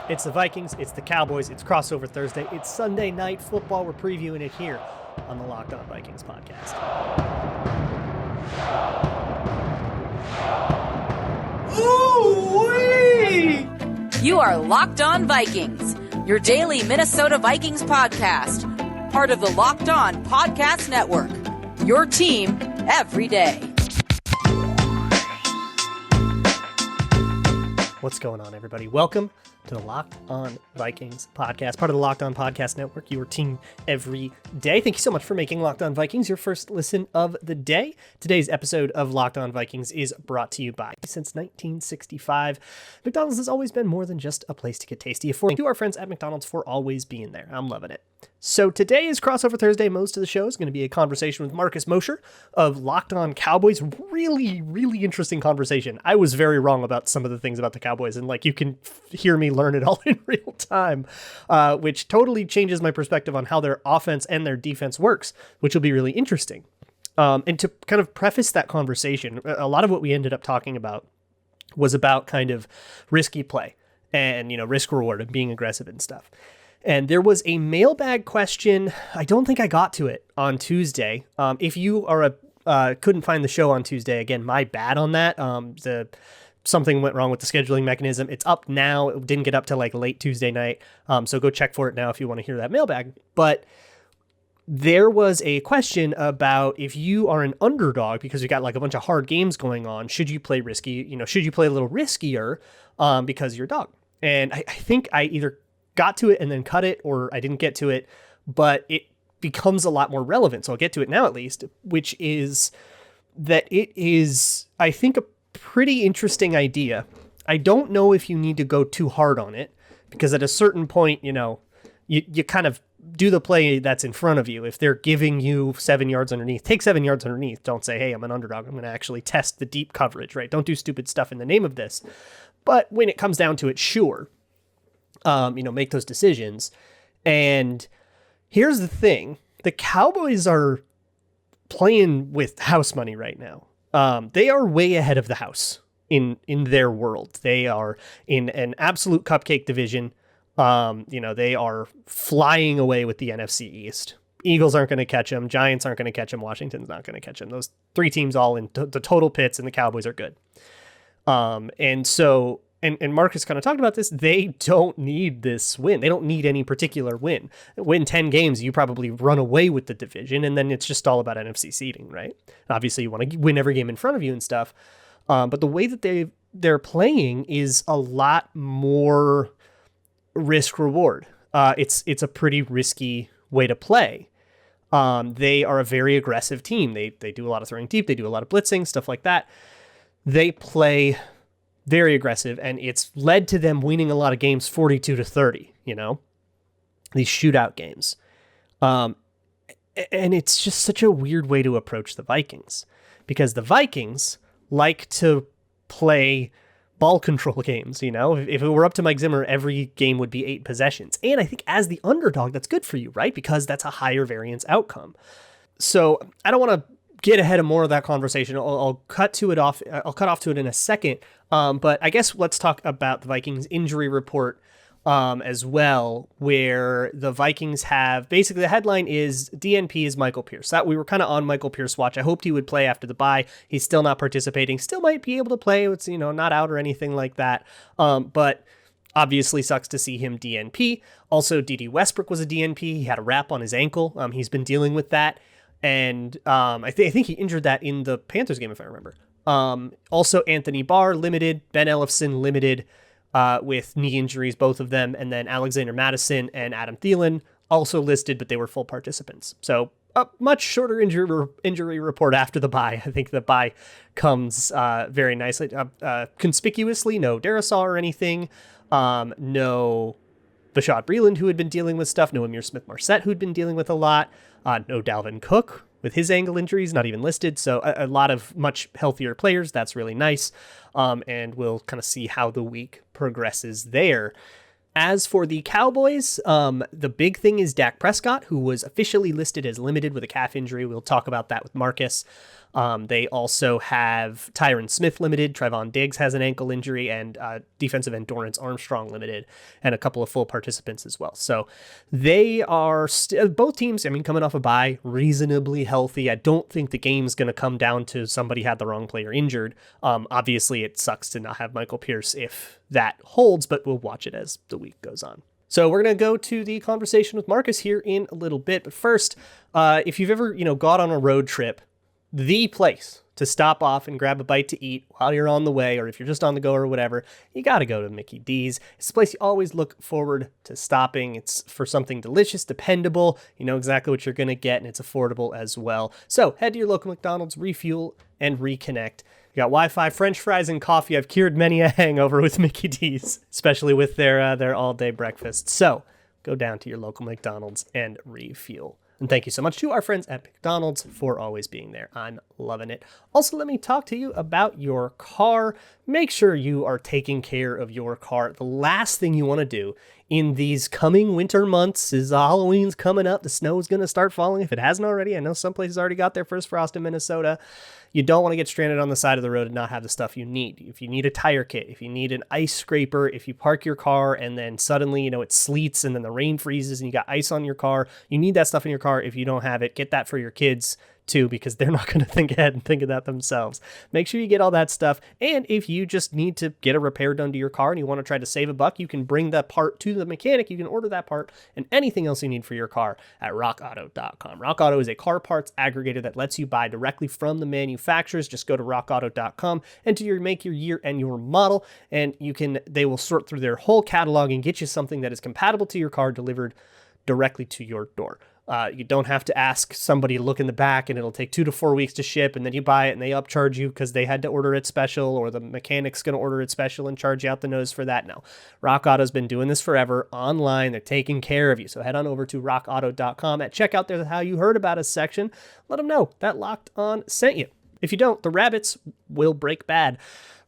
It's the Vikings, it's the Cowboys, it's crossover Thursday, it's Sunday Night Football. We're previewing it here on the Locked On Vikings podcast. Ooh-wee! You are Locked On Vikings, your daily Minnesota Vikings podcast, part of the Locked On Podcast Network, your team every day. What's going on, everybody? Welcome to the Locked On Vikings podcast, part of the Locked On Podcast Network, your team every day. Thank you so much for making Locked On Vikings your first listen of the day. Today's episode of Locked On Vikings is brought to you by, since 1965, McDonald's has always been more than just a place to get tasty. Affording to our friends at McDonald's for always being there. I'm loving it. So today is Crossover Thursday. Most of the show is going to be a conversation with Marcus Mosher of Locked On Cowboys. Really interesting conversation. I was very wrong about some of the things about the Cowboys, and you can hear me learn it all in real time, which totally changes my perspective on how their offense and their defense works, which will be really interesting. And to kind of preface that conversation, a lot of what we ended up talking about was about kind of risky play and, risk reward and being aggressive and stuff. And there was a mailbag question. I don't think I got to it on Tuesday. If you are couldn't find the show on Tuesday, again, my bad on that. Something went wrong with the scheduling mechanism. It's up now. It didn't get up till late Tuesday night. So go check for it now if you want to hear that mailbag. But there was a question about if you are an underdog because you got a bunch of hard games going on, should you play risky? Should you play a little riskier because you're a dog? And I think I either got to it and then cut it, or I didn't get to it, but it becomes a lot more relevant. So I'll get to it now, at least, which is that it is, I think, a pretty interesting idea. I don't know if you need to go too hard on it, because at a certain point, you kind of do the play that's in front of you. If they're giving you 7 yards underneath, take 7 yards underneath. Don't say, hey, I'm an underdog, I'm going to actually test the deep coverage, right? Don't do stupid stuff in the name of this. But when it comes down to it, sure, make those decisions. And here's the thing. The Cowboys are playing with house money right now. They are way ahead of the house in their world. They are in an absolute cupcake division. They are flying away with the NFC East. Eagles aren't going to catch them. Giants aren't going to catch them. Washington's not going to catch them. Those three teams all in the total pits, and the Cowboys are good. And Marcus kind of talked about this. They don't need this win. They don't need any particular win. Win 10 games, you probably run away with the division, and then it's just all about NFC seeding, right? Obviously, you want to win every game in front of you and stuff. But the way that they're playing is a lot more risk reward. It's a pretty risky way to play. They are a very aggressive team. They do a lot of throwing deep. They do a lot of blitzing, stuff like that. They play very aggressive, and it's led to them winning a lot of games 42-30, these shootout games. And it's just such a weird way to approach the Vikings, because the Vikings like to play ball control games. If it were up to Mike Zimmer, every game would be 8 possessions. And I think as the underdog, that's good for you, right? Because that's a higher variance outcome. So I don't want to get ahead of more of that conversation. I'll cut off to it in a second. But I guess let's talk about the Vikings injury report as well, where the Vikings have basically the headline is DNP is Michael Pierce. That we were kind of on Michael Pierce watch. I hoped he would play after the bye. He's still not participating. Still might be able to play. It's not out or anything like that. But obviously sucks to see him DNP. Also, D.D. Westbrook was a DNP. He had a wrap on his ankle. He's been dealing with that. And I think he injured that in the Panthers game, if I remember. Also, Anthony Barr limited, Ben Ellefson limited with knee injuries, both of them. And then Alexander Mattison and Adam Thielen also listed, but they were full participants. So a much shorter injury report after the bye. I think the bye comes very nicely. Conspicuously, no Darisaw or anything. No Bashaud Breeland, who had been dealing with stuff. No Amir Smith-Marset, who'd been dealing with a lot. No Dalvin Cook with his ankle injuries, not even listed. So a lot of much healthier players. That's really nice. And we'll kind of see how the week progresses there. As for the Cowboys, the big thing is Dak Prescott, who was officially listed as limited with a calf injury. We'll talk about that with Marcus. They also have Tyron Smith limited, Trevon Diggs has an ankle injury, and defensive end Dorrance Armstrong limited, and a couple of full participants as well. So they are both teams, I mean, coming off a bye, reasonably healthy. I don't think the game's going to come down to somebody had the wrong player injured. Obviously, it sucks to not have Michael Pierce if that holds, but we'll watch it as the week goes on. So we're going to go to the conversation with Marcus here in a little bit. But first, if you've ever, got on a road trip, the place to stop off and grab a bite to eat while you're on the way, or if you're just on the go or whatever, you got to go to Mickey D's. It's a place you always look forward to stopping. It's for something delicious, dependable. You know exactly what you're going to get, and it's affordable as well. So head to your local McDonald's, refuel, and reconnect. You got Wi-Fi, French fries, and coffee. I've cured many a hangover with Mickey D's, especially with their all-day breakfast. So go down to your local McDonald's and refuel. And thank you so much to our friends at McDonald's for always being there. I'm loving it. Also, let me talk to you about your car. Make sure you are taking care of your car. The last thing you want to do in these coming winter months is Halloween's coming up. The snow's going to start falling if it hasn't already. I know some places already got their first frost in Minnesota. You don't want to get stranded on the side of the road and not have the stuff you need. If you need a tire kit, if you need an ice scraper, if you park your car and then suddenly, it sleets and then the rain freezes and you got ice on your car, you need that stuff in your car. If you don't have it, get that for your kids too, because they're not going to think ahead and think of that themselves. Make sure you get all that stuff. And if you just need to get a repair done to your car and you want to try to save a buck, you can bring that part to the mechanic. You can order that part and anything else you need for your car at rockauto.com. Rock Auto is a car parts aggregator that lets you buy directly from the manufacturers. Just go to rockauto.com, enter your make, your year, and your model, and they will sort through their whole catalog and get you something that is compatible to your car delivered directly to your door. You don't have to ask somebody to look in the back and it'll take 2 to 4 weeks to ship, and then you buy it and they upcharge you because they had to order it special, or the mechanic's going to order it special and charge you out the nose for that. No, Rock Auto's been doing this forever online. They're taking care of you. So head on over to rockauto.com. At checkout, there's how you heard about us section. Let them know that Locked On sent you. If you don't, the rabbits will break bad.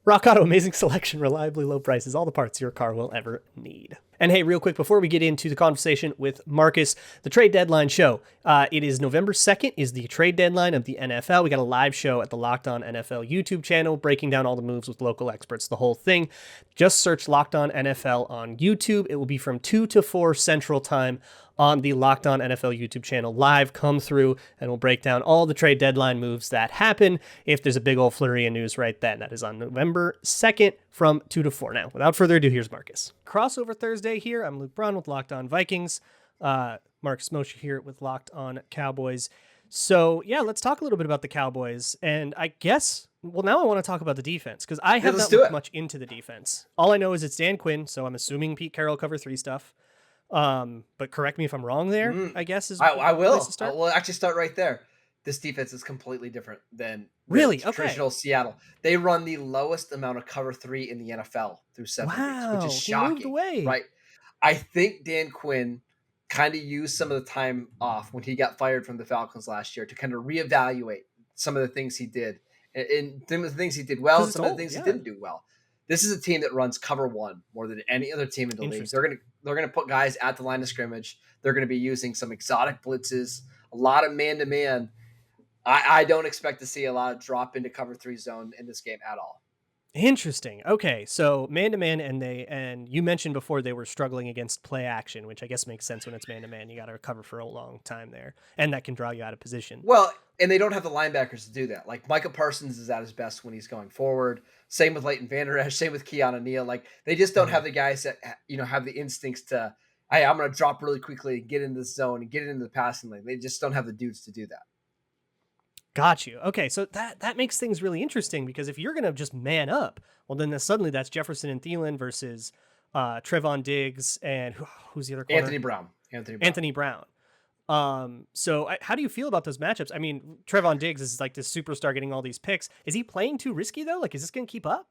Rock Auto, amazing selection, reliably low prices, all the parts your car will ever need. And hey, real quick, before we get into the conversation with Marcus, the trade deadline show. It is November 2nd is the trade deadline of the NFL. We got a live show at the Locked On NFL YouTube channel, breaking down all the moves with local experts, the whole thing. Just search Locked On NFL on YouTube. It will be from 2 to 4 Central Time on the Locked On NFL YouTube channel live. Come through and we'll break down all the trade deadline moves that happen if there's a big old flurry of news right then. That is on November 2nd from 2 to 4. Now, without further ado, here's Marcus. Crossover Thursday here. I'm Luke Braun with Locked On Vikings. Marcus Mosher here with Locked On Cowboys. So, yeah, let's talk a little bit about the Cowboys. And I guess, well, now I want to talk about the defense because I have not looked much into the defense. All I know is it's Dan Quinn, so I'm assuming Pete Carroll cover 3 stuff. But correct me if I'm wrong there, I guess is I will. I will actually start right there. This defense is completely different than traditional Seattle. They run the lowest amount of cover 3 in the NFL through 7 weeks, which is shocking. Moved away. Right? I think Dan Quinn kind of used some of the time off when he got fired from the Falcons last year to kind of reevaluate some of the things he did, and some of the things he did well, and some of the things he didn't do well. This is a team that runs cover 1 more than any other team in the league. They're gonna put guys at the line of scrimmage. They're gonna be using some exotic blitzes, a lot of man-to-man. I don't expect to see a lot of drop into cover 3 zone in this game at all. Interesting. Okay, so man-to-man, and you mentioned before they were struggling against play action, which I guess makes sense when it's man-to-man. You got to recover for a long time there, and that can draw you out of position. Well, and they don't have the linebackers to do that. Like Micah Parsons is at his best when he's going forward. Same with Leighton Vander Esch. Same with Keanu Neal. Like they just don't have the guys that have the instincts to, hey, I'm going to drop really quickly, get into the zone, and get into the passing lane. They just don't have the dudes to do that. Got you. Okay, so that makes things really interesting because if you're going to just man up, well, then suddenly that's Jefferson and Thielen versus Trevon Diggs and who's the other corner? Anthony Brown. So how do you feel about those matchups? I mean, Trevon Diggs is like this superstar getting all these picks. Is he playing too risky though? Like, is this going to keep up?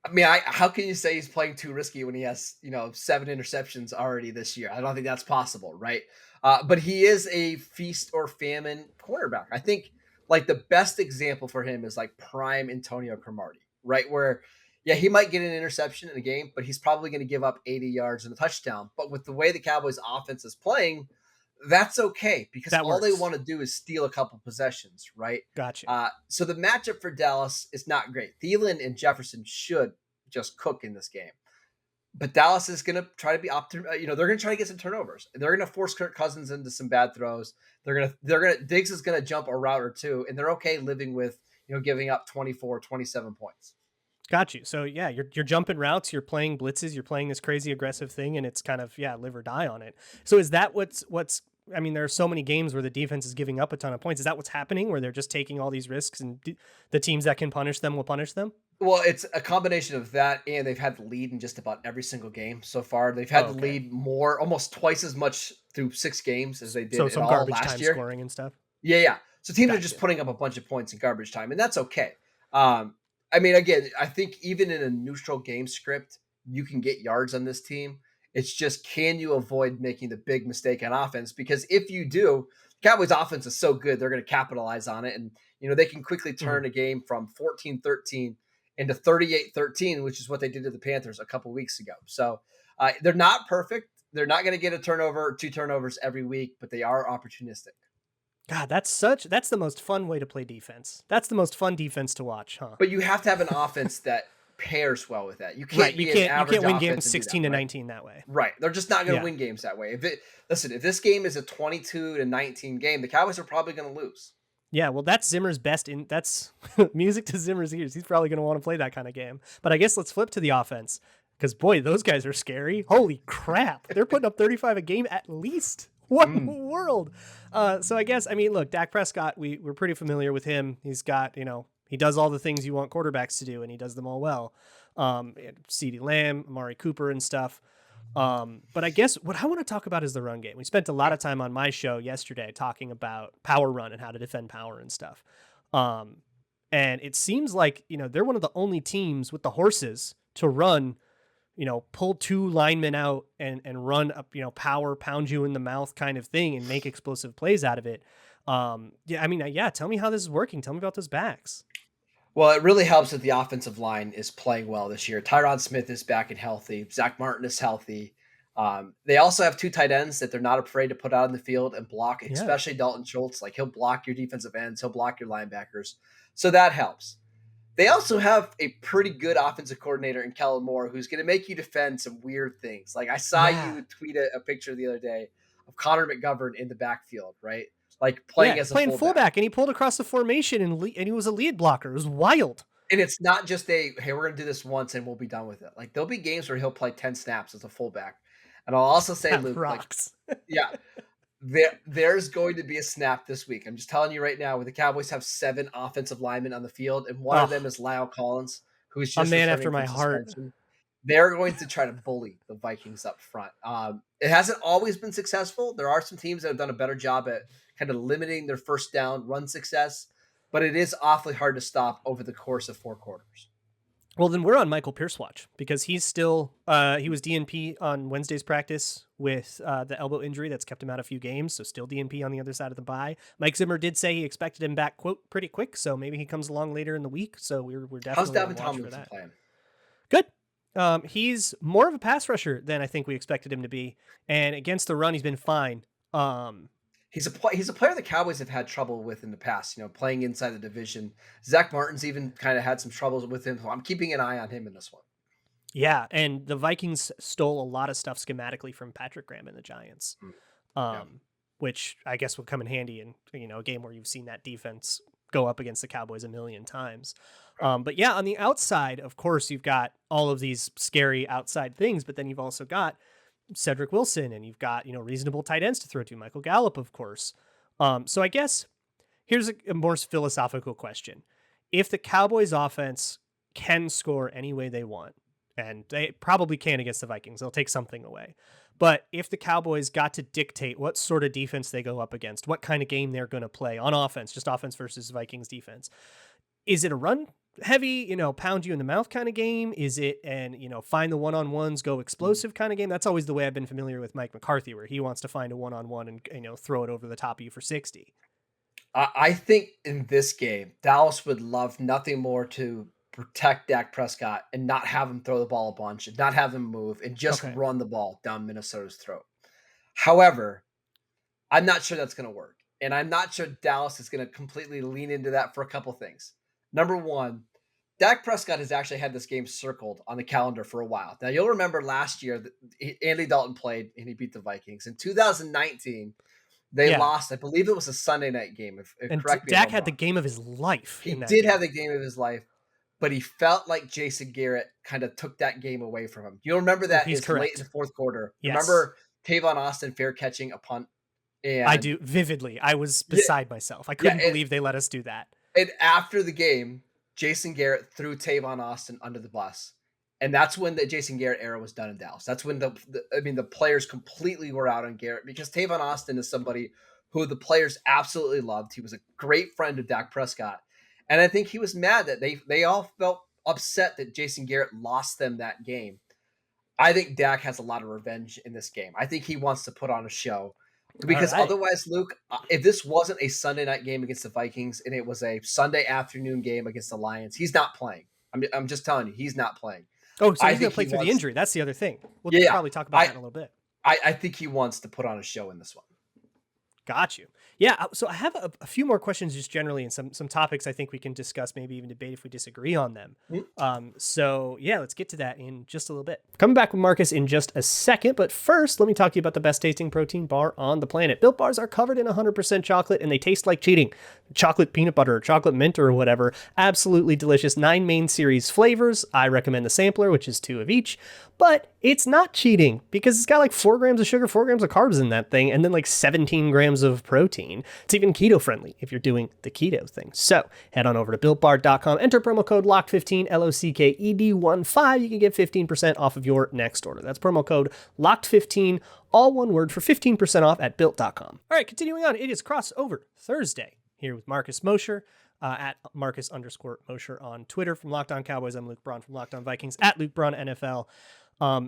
I mean, how can you say he's playing too risky when he has, 7 interceptions already this year? I don't think that's possible, right? But he is a feast or famine quarterback. I think like the best example for him is like prime Antonio Cromartie, right? Where, yeah, he might get an interception in a game, but he's probably going to give up 80 yards and a touchdown. But with the way the Cowboys offense is playing, that's okay because That all they works. want to do is steal a couple possessions, right? Gotcha. So the matchup for Dallas is not great. Thielen and Jefferson should just cook in this game. But Dallas is going to try to be they're going to try to get some turnovers. They're going to force Kirk Cousins into some bad throws. Diggs is going to jump a route or two, and they're okay living with, giving up 24, 27 points. Got you. So yeah, you're jumping routes, you're playing blitzes, you're playing this crazy aggressive thing, and it's kind of live or die on it. So is that what's I mean, there are so many games where the defense is giving up a ton of points. Is that what's happening, where they're just taking all these risks, and the teams that can punish them will punish them? Well, it's a combination of that, and they've had the lead in just about every single game so far. They've had the lead almost twice as much through 6 games as they did some all garbage last time year. Scoring and stuff. Yeah. So teams are just putting up a bunch of points in garbage time, and that's okay. I mean, again, I think even in a neutral game script, you can get yards on this team. It's just, can you avoid making the big mistake on offense? Because if you do, Cowboys offense is so good, they're going to capitalize on it. And, they can quickly turn a game from 14-13 into 38-13, which is what they did to the Panthers a couple weeks ago. So they're not perfect. They're not going to get a turnover, 2 turnovers every week, but they are opportunistic. God, that's the most fun way to play defense. That's the most fun defense to watch, huh? But you have to have an offense that pairs well with that. You can't win games 16-19 that way. Right. They're just not going to win games that way. If this game is a 22-19 game, the Cowboys are probably going to lose. Yeah, well, that's Zimmer's that's music to Zimmer's ears. He's probably going to want to play that kind of game. But I guess let's flip to the offense, because boy, those guys are scary. Holy crap. They're putting up 35 a game at least. What in the world? So I guess, I mean, look, Dak Prescott, we're pretty familiar with him. He's got, he does all the things you want quarterbacks to do, and he does them all well. Ceedee Lamb, Amari Cooper and stuff. But I guess what I want to talk about is the run game. We spent a lot of time on my show yesterday talking about power run and how to defend power and stuff. And it seems like, they're one of the only teams with the horses to run, pull 2 linemen out and run up, power, pound you in the mouth kind of thing and make explosive plays out of it. Tell me how this is working. Tell me about those backs. Well, it really helps that the offensive line is playing well this year. Tyron Smith is back and healthy. Zach Martin is healthy. They also have 2 tight ends that they're not afraid to put out in the field and block, especially Dalton Schultz. Like, he'll block your defensive ends. He'll block your linebackers. So that helps. They also have a pretty good offensive coordinator in Kellen Moore, who's going to make you defend some weird things. Like, I saw you tweet a picture the other day of Connor McGovern in the backfield, right? Like playing fullback, and he pulled across the formation and he was a lead blocker. It was wild. And it's not just hey, we're going to do this once and we'll be done with it. Like, there'll be games where he'll play 10 snaps as a fullback. And I'll also say, Luke, rocks. There's going to be a snap this week. I'm just telling you right now, where the Cowboys have 7 offensive linemen on the field, and one of them is Lyle Collins, who's just a man after my heart. They're going to try to bully the Vikings up front. It hasn't always been successful. There are some teams that have done a better job at kind of limiting their first down run success, but it is awfully hard to stop over the course of 4 quarters. Well, then we're on Michael Pierce watch, because he's still he was DNP on Wednesday's practice with the elbow injury that's kept him out a few games, so still DNP on the other side of the bye. Mike Zimmer did say he expected him back, quote, pretty quick, so maybe he comes along later in the week. So we're definitely how's Dalvin Tomlinson for that. Playing? Good. He's more of a pass rusher than I think we expected him to be, and against the run, he's been fine. He's a player the Cowboys have had trouble with in the past, playing inside the division. Zach Martin's even kind of had some troubles with him, so I'm keeping an eye on him in this one. Yeah, and the Vikings stole a lot of stuff schematically from Patrick Graham and the Giants, which I guess will come in handy in a game where you've seen that defense go up against the Cowboys a million times. But yeah, on the outside, of course, you've got all of these scary outside things, but then you've also got Cedric Wilson, and you've got, reasonable tight ends to throw to. Michael Gallup, of course. So I guess here's a more philosophical question. If the Cowboys offense can score any way they want, and they probably can against the Vikings, they'll take something away. But if the Cowboys got to dictate what sort of defense they go up against, what kind of game they're going to play on offense, just offense versus Vikings defense, is it a run heavy, pound you in the mouth kind of game? Is it find the one-on-ones, go explosive kind of game? That's always the way I've been familiar with Mike McCarthy, where he wants to find a one-on-one and throw it over the top of you for 60. I think in this game, Dallas would love nothing more to protect Dak Prescott and not have him throw the ball a bunch, and not have him move, and just run the ball down Minnesota's throat. However, I'm not sure that's going to work. And I'm not sure Dallas is going to completely lean into that for a couple things. Number one, Dak Prescott has actually had this game circled on the calendar for a while. Now, you'll remember last year that Andy Dalton played and he beat the Vikings. In 2019, they lost. I believe it was a Sunday night game. And Dak had the game of his life. He did have the game of his life, but he felt like Jason Garrett kind of took that game away from him. You'll remember that late in the fourth quarter. Yes. Remember Tavon Austin fair catching a punt? And I do vividly. I was beside myself. I couldn't believe they let us do that. And after the game, Jason Garrett threw Tavon Austin under the bus. And that's when the Jason Garrett era was done in Dallas. That's when the players completely were out on Garrett, because Tavon Austin is somebody who the players absolutely loved. He was a great friend of Dak Prescott. And I think he was mad that they all felt upset that Jason Garrett lost them that game. I think Dak has a lot of revenge in this game. I think he wants to put on a show. Because otherwise, Luke, if this wasn't a Sunday night game against the Vikings and it was a Sunday afternoon game against the Lions, he's not playing. I'm just telling you, he's not playing. Oh, so he's going to play through the injury. That's the other thing. We'll probably talk about that in a little bit. I think he wants to put on a show in this one. Got you. Yeah. So I have a few more questions just generally, and some topics I think we can discuss, maybe even debate if we disagree on them. So yeah, let's get to that in just a little bit. Coming back with Marcus in just a second, but first, let me talk to you about the best tasting protein bar on the planet. Built Bars are covered in 100% chocolate, and they taste like cheating. Chocolate peanut butter, chocolate mint, or whatever. Absolutely delicious. 9 main series flavors. I recommend the sampler, which is 2 of each. But it's not cheating because it's got like 4 grams of sugar, 4 grams of carbs in that thing, and then like 17 grams of protein. It's even keto friendly if you're doing the keto thing. So head on over to BuiltBar.com, enter promo code LOCKED15, LOCKED15. You can get 15% off of your next order. That's promo code LOCKED15, all one word, for 15% off at Built.com. All right, continuing on. It is crossover Thursday here with Marcus Mosher. At Marcus_Mosher on Twitter. From Locked On Cowboys, I'm Luke Braun. From Locked On Vikings, at Luke Braun NFL.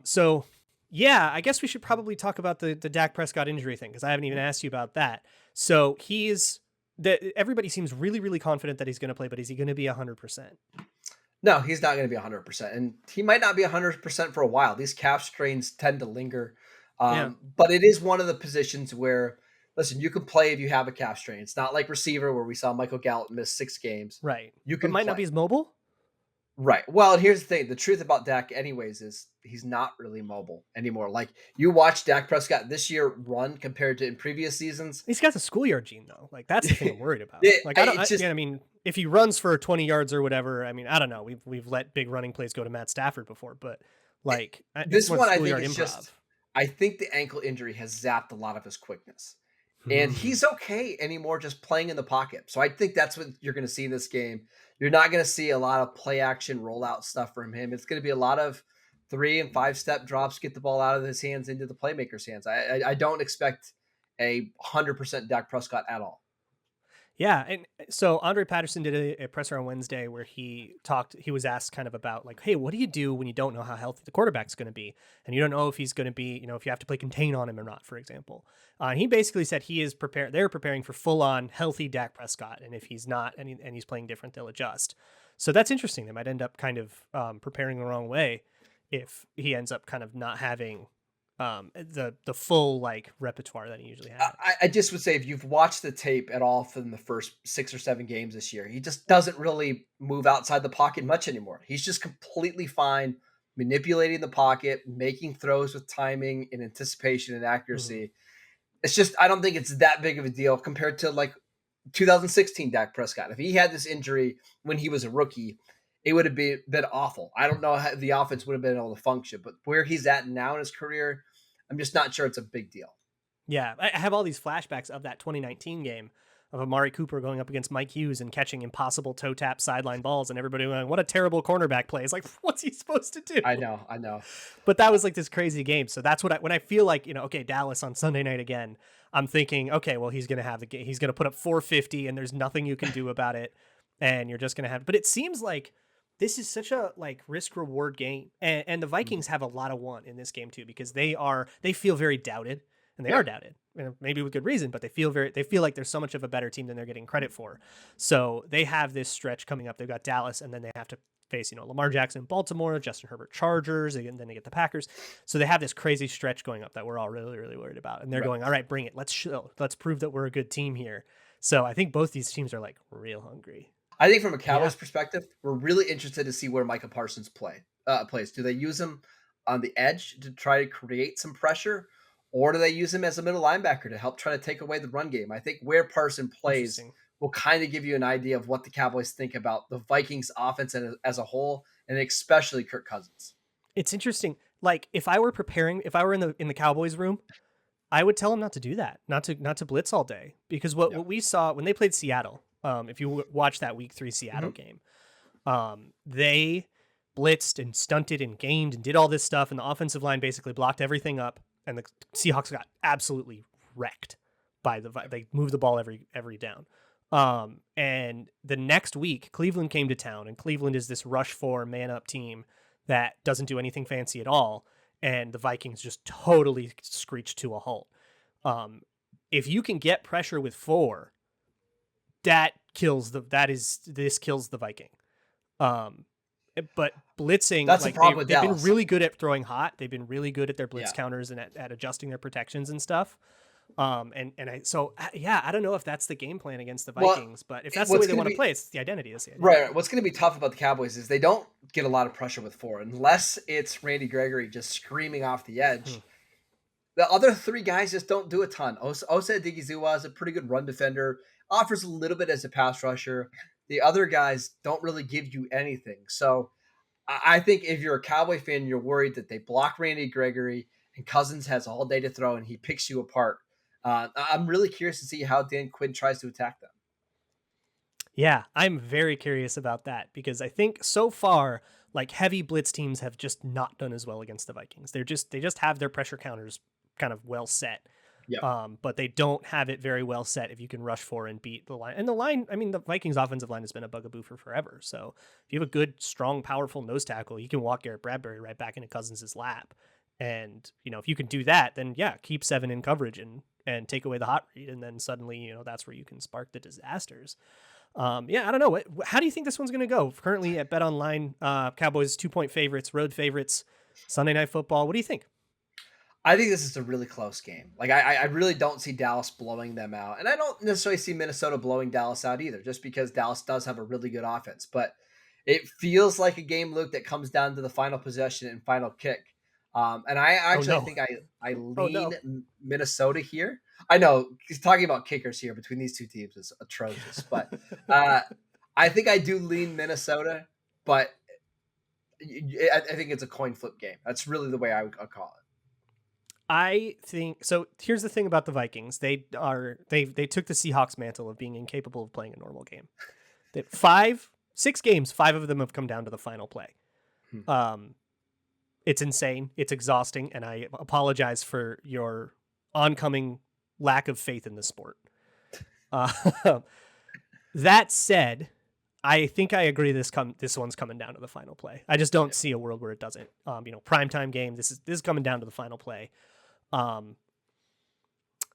So yeah, I guess we should probably talk about the Dak Prescott injury thing, because I haven't even asked you about that. So everybody seems really, really confident that he's going to play, but is he going to be 100%? No, he's not going to be 100%. And he might not be 100% for a while. These calf strains tend to linger. But it is one of the positions where, listen, you can play if you have a calf strain. It's not like receiver where we saw Michael Gallup miss 6 games. Right. It might not be as mobile. Right. Well, and here's the thing. The truth about Dak anyways is he's not really mobile anymore. Like, you watch Dak Prescott this year run compared to in previous seasons. He's got the schoolyard gene, though. Like, that's the thing I'm worried about. I mean, if he runs for 20 yards or whatever, I mean, I don't know. We've let big running plays go to Matt Stafford before, but like this one, I think it's just, I think the ankle injury has zapped a lot of his quickness. And he's okay anymore just playing in the pocket. So I think that's what you're going to see in this game. You're not going to see a lot of play action rollout stuff from him. It's going to be a lot of 3 and 5 step drops, get the ball out of his hands into the playmaker's hands. I don't expect a 100% Dak Prescott at all. Yeah, and so Andre Patterson did a presser on Wednesday where he was asked kind of about like, hey, what do you do when you don't know how healthy the quarterback's going to be? And you don't know if he's going to be, if you have to play contain on him or not, for example. And he basically said he is prepared. They're preparing for full-on healthy Dak Prescott. And if he's not, and he's playing different, they'll adjust. So that's interesting. They might end up kind of preparing the wrong way if he ends up kind of not having the full like repertoire that he usually has. I just would say, if you've watched the tape at all from the first 6 or 7 games this year, he just doesn't really move outside the pocket much anymore. He's just completely fine manipulating the pocket, making throws with timing and anticipation and accuracy. It's just, I don't think it's that big of a deal compared to like 2016 Dak Prescott. If he had this injury when he was a rookie, it would have been awful. I don't know how the offense would have been able to function, but where he's at now in his career, I'm just not sure it's a big deal. Yeah, I have all these flashbacks of that 2019 game of Amari Cooper going up against Mike Hughes and catching impossible toe tap sideline balls, and everybody going, what a terrible cornerback play. It's like, what's he supposed to do? I know. But that was like this crazy game. So that's when I feel like, okay, Dallas on Sunday night again, I'm thinking, okay, well, he's going to have the game. He's going to put up 450 and there's nothing you can do about it. And you're just going to have, but it seems like this is such a like risk reward game. And the Vikings have a lot of want in this game too, because they feel very doubted, and they are doubted, maybe with good reason, but they feel like they're so much of a better team than they're getting credit for. So they have this stretch coming up. They've got Dallas, and then they have to face, Lamar Jackson in Baltimore, Justin Herbert Chargers, and then they get the Packers. So they have this crazy stretch going up that we're all really, really worried about. And they're going, all right, bring it. Let's prove that we're a good team here. So I think both these teams are like real hungry. I think from a Cowboys perspective, we're really interested to see where Micah Parsons plays. Do they use him on the edge to try to create some pressure, or do they use him as a middle linebacker to help try to take away the run game? I think where Parsons plays will kind of give you an idea of what the Cowboys think about the Vikings offense as a whole, and especially Kirk Cousins. It's interesting. Like if I were in the Cowboys room, I would tell them not to do that, not to blitz all day, because what we saw when they played Seattle, if you watch that Week 3 Seattle game, they blitzed and stunted and gamed and did all this stuff, and the offensive line basically blocked everything up, and the Seahawks got absolutely wrecked by they moved the ball every down. And the next week, Cleveland came to town, and Cleveland is this rush 4 man up team that doesn't do anything fancy at all. And the Vikings just totally screeched to a halt. If you can get pressure with 4, this kills the Viking. But blitzing, that's the problem with they've Dallas. been really good at throwing hot. They've been really good at their blitz counters and at adjusting their protections and stuff. I don't know if that's the game plan against the Vikings, but if that's the way they want to play, it's the identity. Right. What's going to be tough about the Cowboys is they don't get a lot of pressure with 4, unless it's Randy Gregory just screaming off the edge. The other 3 guys just don't do a ton. Osa Odighizuwa is a pretty good run defender, offers a little bit as a pass rusher. The other guys don't really give you anything. So I think if you're a Cowboy fan, you're worried that they block Randy Gregory and Cousins has all day to throw and he picks you apart. I'm really curious to see how Dan Quinn tries to attack them. Yeah, I'm very curious about that, because I think so far, like, heavy blitz teams have just not done as well against the Vikings. They just have their pressure counters kind of well set. Yeah. But they don't have it very well set if you can rush 4 and beat the line. And the line, I mean, the Vikings offensive line has been a bugaboo for forever. So if you have a good, strong, powerful nose tackle, you can walk Garrett Bradbury right back into Cousins' lap. And, if you can do that, then keep 7 in coverage and take away the hot read. And then suddenly, that's where you can spark the disasters. I don't know. How do you think this one's going to go? Currently at BetOnline, Cowboys 2-point favorites, road favorites, Sunday Night Football. What do you think? I think this is a really close game. Like, I really don't see Dallas blowing them out. And I don't necessarily see Minnesota blowing Dallas out either, just because Dallas does have a really good offense. But it feels like a game, Luke, that comes down to the final possession and final kick. And I actually think I lean Minnesota here. I know he's talking about kickers here between these two teams is atrocious, but I think I do lean Minnesota, but I think it's a coin flip game. That's really the way I would call it. I think so. Here's the thing about the Vikings. They took the Seahawks mantle of being incapable of playing a normal game. 6 games, 5 of them have come down to the final play. It's insane. It's exhausting. And I apologize for your oncoming lack of faith in the sport. That said, I think I agree this one's coming down to the final play. I just don't see a world where it doesn't. Primetime game. This is coming down to the final play. I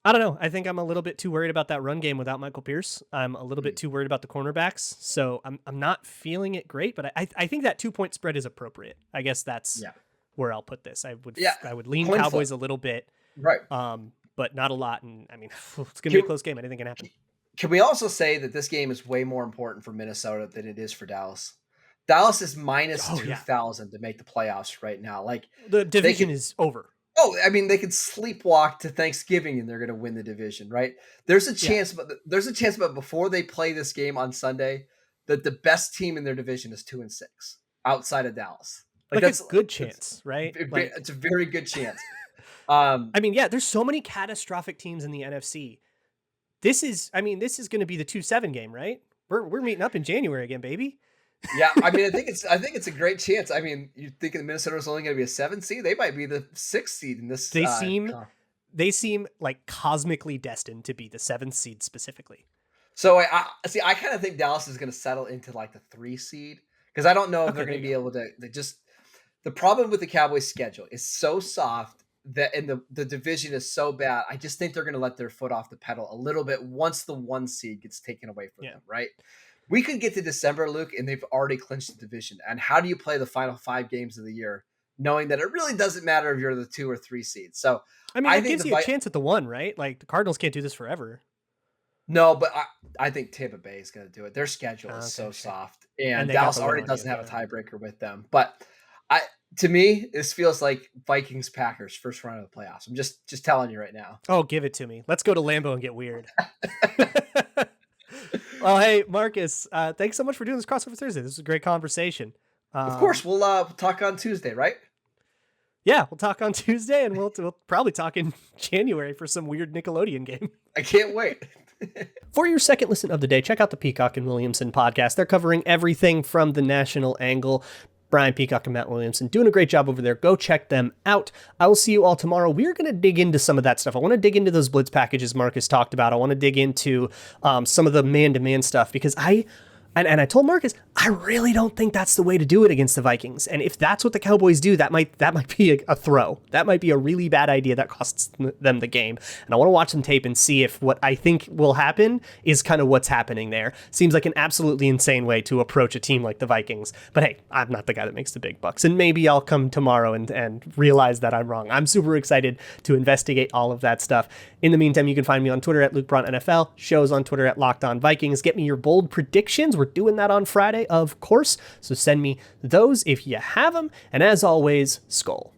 don't know. I think I'm a little bit too worried about that run game without Michael Pierce. I'm a little bit too worried about the cornerbacks. So I'm not feeling it great, but I think that 2-point spread is appropriate. I guess that's where I'll put this. I would lean Cowboys a little bit. Right. But not a lot. And I mean, it's going to be a close game. Anything can happen. Can we also say that this game is way more important for Minnesota than it is for Dallas? Dallas is minus 2,000 to make the playoffs right now. Like, the division is over. Oh, I mean, they could sleepwalk to Thanksgiving and they're going to win the division, right? There's a chance, but before they play this game on Sunday, that the best team in their division is 2-6 outside of Dallas. Like that's a good chance, right? It's a very good chance. I mean, there's so many catastrophic teams in the NFC. This is going to be the 2-7 game, right? We're meeting up in January again, baby. Yeah, I mean, I think it's a great chance. I mean, you think Minnesota's only going to be a 7 seed? They might be the 6th seed in this. They seem like cosmically destined to be the 7th seed specifically. So I kind of think Dallas is going to settle into like the 3 seed, because I don't know if they're going to be able to. The problem with the Cowboys' schedule is so soft that, and the division is so bad. I just think they're going to let their foot off the pedal a little bit once the 1 seed gets taken away from them, right? We could get to December, Luke, and they've already clinched the division. And how do you play the final 5 games of the year, knowing that it really doesn't matter if you're the 2 or 3 seed? So I mean, it gives you a chance at the 1, right? Like the Cardinals can't do this forever. No, but I think Tampa Bay is going to do it. Their schedule is so soft, and Dallas already doesn't have a tiebreaker with them. But to me, this feels like Vikings-Packers first round of the playoffs. I'm just telling you right now. Oh, give it to me. Let's go to Lambeau and get weird. Well, hey, Marcus, thanks so much for doing this Crossover Thursday. This was a great conversation. Of course, we'll talk on Tuesday, right? Yeah, we'll talk on Tuesday, and we'll probably talk in January for some weird Nickelodeon game. I can't wait. For your second listen of the day, check out the Peacock and Williamson podcast. They're covering everything from the national angle. Brian Peacock and Matt Williamson doing a great job over there. Go check them out. I will see you all tomorrow. We're going to dig into some of that stuff. I want to dig into those blitz packages Marcus talked about. I want to dig into some of the man-to-man stuff because I told Marcus, I really don't think that's the way to do it against the Vikings. And if that's what the Cowboys do, that might be a throw. That might be a really bad idea that costs them the game. And I want to watch some tape and see if what I think will happen is kind of what's happening there. Seems like an absolutely insane way to approach a team like the Vikings. But hey, I'm not the guy that makes the big bucks. And maybe I'll come tomorrow and realize that I'm wrong. I'm super excited to investigate all of that stuff. In the meantime, you can find me on Twitter at LukeBraun NFL, shows on Twitter at Locked On Vikings. Get me your bold predictions. We're doing that on Friday, of course. So send me those if you have them. And as always, Skol.